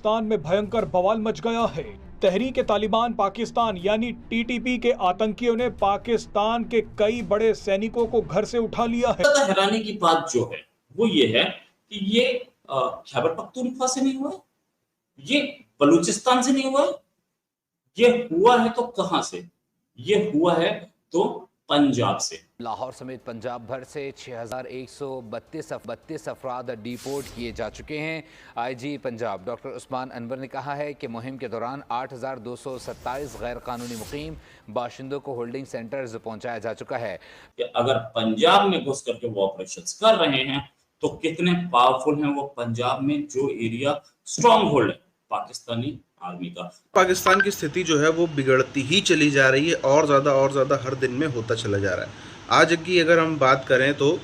पाकिस्तान में भयंकर बवाल मच गया है। तहरीक-ए-तालिबान पाकिस्तान यानी टीटीपी के आतंकियों ने पाकिस्तान के कई बड़े सैनिकों को घर से उठा लिया है। ज्यादा हैरानी की बात जो है वो ये है कि ये खैबर पख्तूनख्वा से नहीं हुआ, ये बलूचिस्तान से नहीं हुआ, ये हुआ है तो कहां से? ये हुआ है तो पंजाब से। लाहौर समेत पंजाब भर से 6132 अफराद डिपोर्ट किए जा चुके हैं। आईजी पंजाब डॉक्टर उस्मान अनवर ने कहा है कि मुहिम के दौरान 8227 गैर कानूनी मुकीम बाशिंदों को होल्डिंग सेंटर्स पहुंचाया जा चुका है। कि अगर पंजाब में घुस करके वो ऑपरेशंस कर रहे हैं तो कितने पावरफुल हैं वो पंजाब में जो एरिया स्ट्रॉन्ग होल्ड है पाकिस्तानी आर्मी का। पाकिस्तान की स्थिति जो है वो बिगड़ती ही चली जा रही है और ज़्यादा हर दिन में होता चला जा रहा है। आज की अगर हम बात करें तो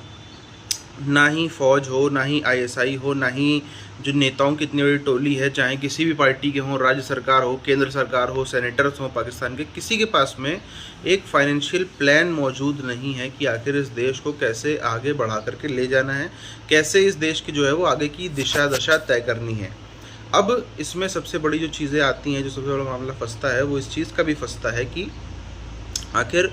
ना ही फ़ौज हो, ना ही आईएसआई हो, ना ही जो नेताओं की इतनी बड़ी टोली है, चाहे किसी भी पार्टी के हों, राज्य सरकार हो, केंद्र सरकार हो, सेनेटर्स हों पाकिस्तान के, किसी के पास में एक फाइनेंशियल प्लान मौजूद नहीं है कि आखिर इस देश को कैसे आगे बढ़ा करके ले जाना है, कैसे इस देश की जो है वो आगे की दिशा दशा तय करनी है। अब इसमें सबसे बड़ी जो चीज़ें आती हैं, जो सबसे बड़ा मामला फंसता है, वो इस चीज़ का भी फंसता है कि आखिर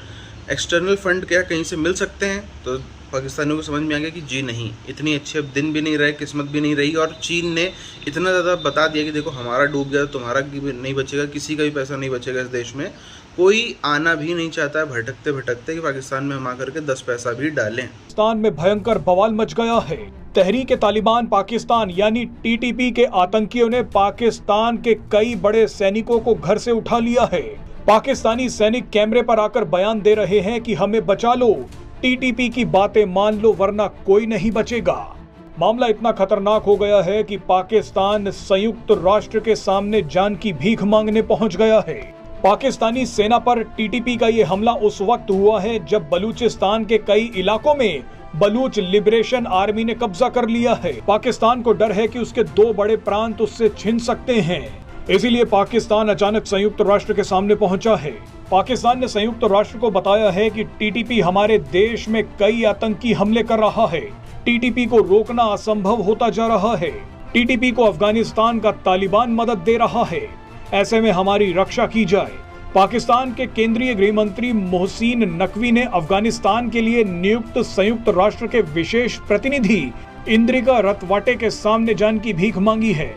एक्सटर्नल फंड क्या कहीं से मिल सकते हैं। तो पाकिस्तानियों को समझ में आ गया कि जी नहीं, इतनी अच्छे अब दिन भी नहीं रहे, किस्मत भी नहीं रही, और चीन ने इतना ज़्यादा बता दिया कि देखो हमारा डूब गया, तुम्हारा नहीं बचेगा, किसी का भी पैसा नहीं बचेगा इस देश में। कोई आना भी नहीं चाहता है भटकते भटकते कि पाकिस्तान में हम आकर के 10 पैसा भी डालें। पाकिस्तान में भयंकर बवाल मच गया है। तहरीक-ए-तालिबान पाकिस्तान यानी टीटीपी के आतंकियों ने पाकिस्तान के कई बड़े सैनिकों को घर से उठा लिया है। पाकिस्तानी सैनिक कैमरे पर आकर बयान दे रहे हैं कि हमें बचा लो, टीटीपी की बातें मान लो वरना कोई नहीं बचेगा। मामला इतना खतरनाक हो गया है कि पाकिस्तान संयुक्त राष्ट्र के सामने जान की भीख मांगने पहुंच गया है। पाकिस्तानी सेना पर टीटीपी का ये हमला उस वक्त हुआ है जब बलूचिस्तान के कई इलाकों में बलूच लिबरेशन आर्मी ने कब्जा कर लिया है। पाकिस्तान को डर है कि उसके 2 बड़े प्रांत उससे छिन सकते हैं, इसीलिए पाकिस्तान अचानक संयुक्त राष्ट्र के सामने पहुंचा है। पाकिस्तान ने संयुक्त राष्ट्र को बताया है कि टीटीपी हमारे देश में कई आतंकी हमले कर रहा है, टीटीपी को रोकना असंभव होता जा रहा है, टीटीपी को अफगानिस्तान का तालिबान मदद दे रहा है, ऐसे में हमारी रक्षा की जाए। पाकिस्तान के केंद्रीय गृह मंत्री मोहसिन नकवी ने अफगानिस्तान के लिए नियुक्त संयुक्त राष्ट्र के विशेष प्रतिनिधि इंद्रिका रतवाटे के सामने जान की भीख मांगी है।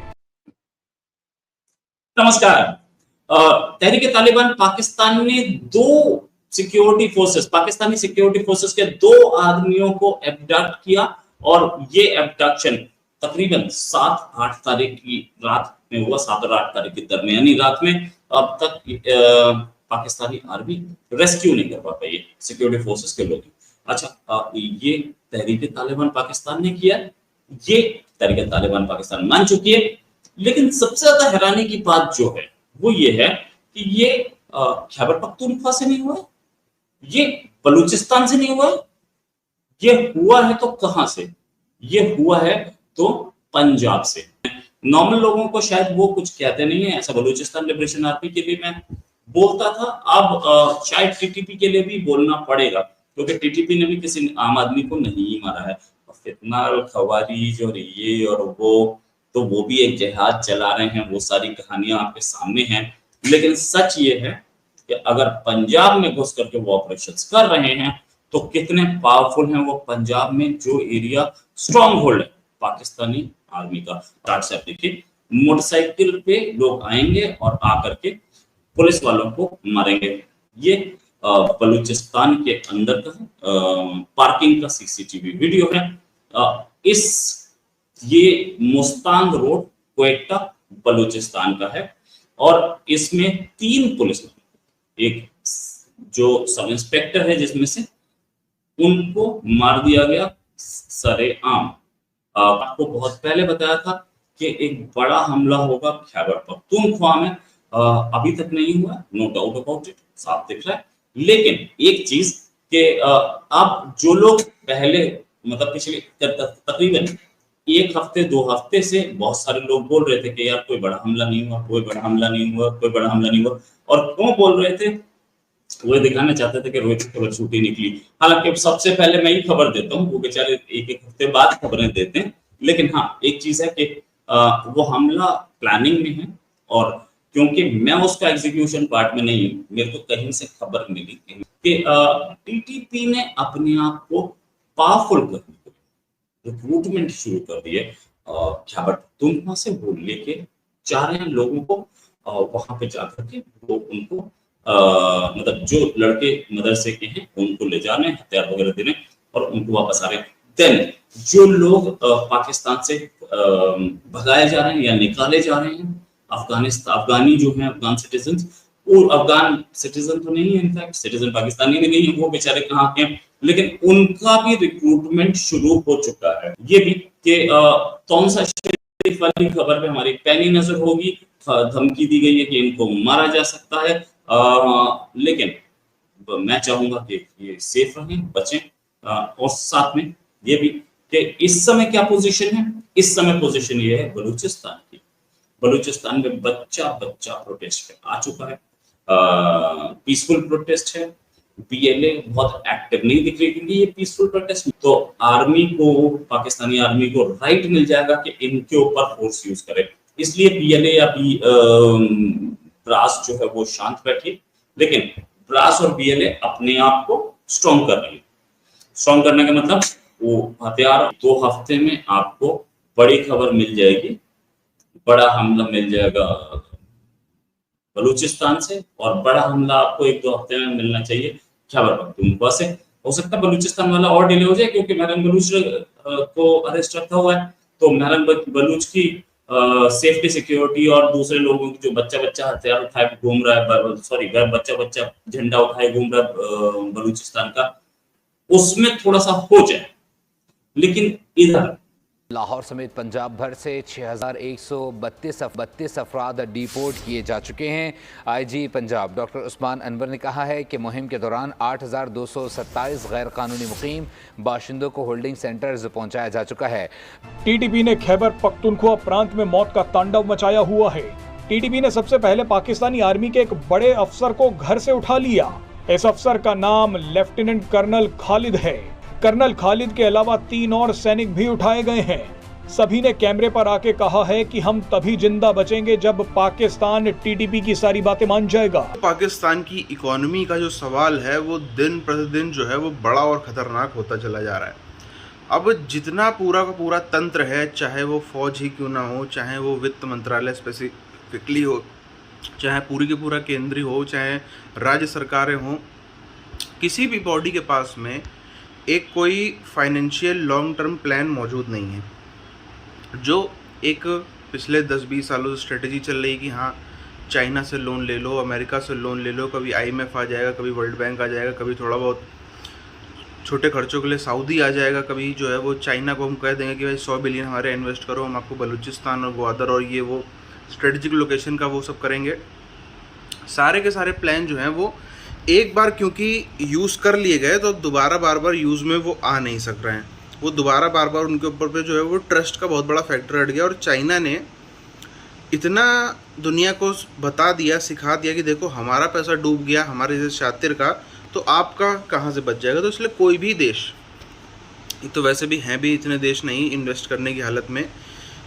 नमस्कार। तहरीक-ए-तालिबान पाकिस्तान ने 2 पाकिस्तानी सिक्योरिटी फोर्सेस के 2 आदमियों को एब्डक्ट किया और ये एब्डक्शन तकरीबन 7-8 तारीख की रात में हुआ। 7 और 8 तारीख की दरमियानी रात में अब तक पाकिस्तानी आर्मी रेस्क्यू नहीं कर पा पाई है सिक्योरिटी फोर्सेस के लोग। अच्छा, ये तहरीक-ए-तालिबान पाकिस्तान ने किया, ये तहरीक-ए-तालिबान पाकिस्तान मान चुकी है। लेकिन सबसे ज्यादा हैरानी की बात जो है वो ये है कि ये खैबर पख्तूनख्वा से नहीं हुआ, ये बलूचिस्तान से नहीं हुआ, ये हुआ है तो कहां से? ये हुआ है तो पंजाब से। नॉर्मल लोगों को शायद वो कुछ कहते नहीं है, ऐसा बलूचिस्तान लिबरेशन आर्मी के लिए मैं बोलता था, अब शायद टीटीपी के लिए भी बोलना पड़ेगा, क्योंकि टीटीपी ने भी किसी आम आदमी को नहीं मारा है। फितना खवारीज और ये और वो, तो वो भी एक जिहाद चला रहे हैं, वो सारी कहानियां आपके सामने हैं। लेकिन सच ये है कि अगर पंजाब में घुस करके वो ऑपरेशंस कर रहे हैं तो कितने पावरफुल हैं वो पंजाब में जो एरिया स्ट्रॉन्ग होल्ड है पाकिस्तानी आर्मी का। स्टार्ट से आप देखिए, मोटरसाइकिल पे लोग आएंगे और आकर के पुलिस वालों को मारेंगे। ये बलूचिस्तान के अंदर का पार्किंग का सीसीटीवी वीडियो है। ये मुस्तांग रोड क्वेटा बलूचिस्तान का है और इसमें 3 पुलिस, एक जो सब इंस्पेक्टर है जिसमें से, उनको मार दिया गया सरेआम। आपको बहुत पहले बताया था कि एक बड़ा हमला होगा खैबर पख्तूनख्वा में, अभी तक नहीं हुआ, नो डाउट अबाउट इट, साफ दिख रहा है। लेकिन एक चीज कि अब जो लोग पहले मतलब पिछले तकरीबन 1 हफ्ते 2 हफ्ते से बहुत सारे लोग बोल रहे थे कि यार कोई बड़ा हमला नहीं हुआ, कोई बड़ा हमला नहीं हुआ, कोई बड़ा हमला नहीं हुआ, और क्यों बोल रहे थे? वो दिखाना चाहते थे कि रोहित की खबर छूटी निकली। हालांकि सबसे पहले मैं ही खबर देता हूँ, वो बेचारे 1-1 हफ्ते बाद खबरें देते हैं। लेकिन हाँ, एक चीज है कि वो हमला प्लानिंग में है, और क्योंकि मैं उसका एग्जीक्यूशन पार्ट में नहीं हूँ, मेरे को कहीं से खबर मिली कि टीटीपी ने अपने आप को पावरफुल करने के लिए रिक्रूटमेंट शुरू कर दी है। खैबर पख्तूनख्वा से वो लेके जा रहे हैं लोगों को, वहां पे जाकर के वो उनको मतलब जो लड़के मदरसे के हैं उनको ले जाने, हथियार वगैरह देने और उनको वापस आ रहे हैं। देन जो लोग पाकिस्तान से भगाए जा रहे हैं या निकाले जा रहे हैं, अफगानी जो है, अफगान सिटीजन, वो अफगान सिटीजन तो नहीं है, इनफैक्ट सिटीजन पाकिस्तानी नहीं है, वो बेचारे कहाँ के हैं, लेकिन उनका भी रिक्रूटमेंट शुरू हो चुका है। ये भी कि तौसा शरीफ वाली खबर पे हमारी पैनी नजर होगी, धमकी दी गई है कि इनको मारा जा सकता है, लेकिन मैं चाहूंगा कि ये सेफ रहें, बचें, और साथ में ये भी कि इस समय क्या पोजीशन है। इस समय पोजीशन ये है बलूचिस्तान की, बलूचिस्तान में बच्चा प्रोटेस्ट पे आ चुका है, पीसफुल प्रोटेस्ट है। पीएलए बहुत एक्टिव नहीं दिख रही क्योंकि ये पीसफुल प्रोटेस्ट, तो आर्मी को, पाकिस्तानी आर्मी को राइट मिल जाएगा कि इनके ऊपर फोर्स यूज करे, इसलिए पीएलए या ब्रास जो है वो शांत बैठी, लेकिन ब्रास और पीएलए अपने आप को स्ट्रॉन्ग कर रही है। स्ट्रॉन्ग करने का मतलब वो हथियार 2 हफ्ते में आपको बड़ी खबर मिल जाएगी, बड़ा हमला मिल जाएगा बलूचिस्तान से, और बड़ा हमला आपको 1-2 हफ्ते में मिलना चाहिए खैबर पख्तूनख्वा से। हो सकता है बलूचिस्तान वाला और डिले हो जाए क्योंकि महरम बलूच को अरेस्ट रखा हुआ है, तो महरम बलूच की सेफ्टी सिक्योरिटी और दूसरे लोगों की जो बच्चा हथियार उठाए घूम रहा है, सॉरी बच्चा झंडा उठाए घूम रहा है बलूचिस्तान का, उसमें थोड़ा सा हो जाए। लेकिन इधर लाहौर समेत पंजाब भर से 6,132 अफराद डिपोर्ट किए जा चुके हैं। आईजी पंजाब डॉक्टर उस्मान अनवर ने कहा है कि मुहिम के दौरान 8,227 गैर कानूनी मुकीम बाशिंदों को होल्डिंग सेंटर्स पहुंचाया जा चुका है। टीटीपी ने खैबर पख्तूनख्वा प्रांत में मौत का तांडव मचाया हुआ है। टीटीपी ने सबसे पहले पाकिस्तानी आर्मी के एक बड़े अफसर को घर से उठा लिया। इस अफसर का नाम लेफ्टिनेंट कर्नल खालिद है। कर्नल खालिद के अलावा 3 और सैनिक भी उठाए गए हैं। सभी ने कैमरे पर आके कहा है कि हम तभी जिंदा बचेंगे जब पाकिस्तान टीटीपी की सारी बातें मान जाएगा। पाकिस्तान की इकोनॉमी का जो सवाल है वो दिन प्रतिदिन जो है वो बड़ा और खतरनाक होता चला जा रहा है। अब जितना पूरा का पूरा तंत्र है, चाहे वो फौज ही क्यों ना हो, चाहे वो वित्त मंत्रालय स्पेसिफिकली हो, चाहे पूरी के पूरा केंद्रीय हो, चाहे राज्य सरकारें हों, किसी भी बॉडी के पास में एक कोई फाइनेंशियल लॉन्ग टर्म प्लान मौजूद नहीं है। जो एक पिछले 10-20 सालों से स्ट्रेटजी चल रही कि हाँ चाइना से लोन ले लो, अमेरिका से लोन ले लो, कभी IMF आ जाएगा, कभी वर्ल्ड बैंक आ जाएगा, कभी थोड़ा बहुत छोटे खर्चों के लिए सऊदी आ जाएगा, कभी जो है वो चाइना को हम कह देंगे कि भाई 100 बिलियन हमारे इन्वेस्ट करो, हम आपको बलूचिस्तान और ग्वादर और ये वो स्ट्रेटजिक लोकेशन का वो सब करेंगे। सारे के सारे प्लान जो हैं वो एक बार क्योंकि यूज़ कर लिए गए तो दोबारा बार यूज़ में वो आ नहीं सक रहे हैं। वो दोबारा बार उनके ऊपर पे जो है वो ट्रस्ट का बहुत बड़ा फैक्टर हट गया, और चाइना ने इतना दुनिया को बता दिया, सिखा दिया कि देखो हमारा पैसा डूब गया हमारे जैसे शातिर का, तो आपका कहाँ से बच जाएगा। तो इसलिए कोई भी देश, तो वैसे भी हैं भी इतने देश नहीं इन्वेस्ट करने की हालत में,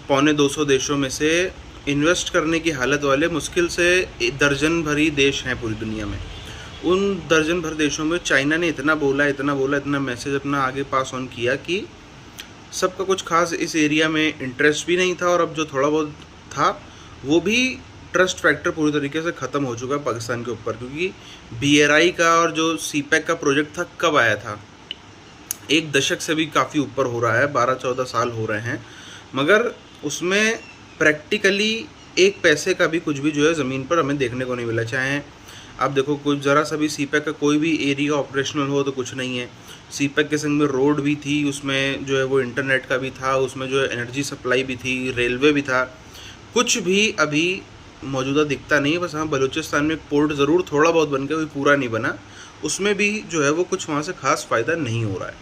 250 देशों में से इन्वेस्ट करने की हालत वाले मुश्किल से दर्जन भर ही देश हैं पूरी दुनिया में। उन दर्जन भर देशों में चाइना ने इतना बोला, इतना मैसेज अपना आगे पास ऑन किया कि सबका कुछ खास इस एरिया में इंटरेस्ट भी नहीं था, और अब जो थोड़ा बहुत था वो भी ट्रस्ट फैक्टर पूरी तरीके से ख़त्म हो चुका है पाकिस्तान के ऊपर। क्योंकि BRI का और जो CPEC का प्रोजेक्ट था कब आया था, 1 दशक से भी काफ़ी ऊपर हो रहा है, 12-14 साल हो रहे हैं, मगर उसमें प्रैक्टिकली 1 पैसे का भी कुछ भी जो है ज़मीन पर हमें देखने को नहीं मिला। चाहे आप देखो कुछ ज़रा सा भी CPEC का कोई भी एरिया ऑपरेशनल हो तो कुछ नहीं है। CPEC के संग में रोड भी थी, उसमें जो है वो इंटरनेट का भी था, उसमें जो है एनर्जी सप्लाई भी थी, रेलवे भी था, कुछ भी अभी मौजूदा दिखता नहीं है। बस हाँ बलूचिस्तान में पोर्ट ज़रूर थोड़ा बहुत बन के, कोई पूरा नहीं बना, उसमें भी जो है वो कुछ वहाँ से खास फ़ायदा नहीं हो रहा है।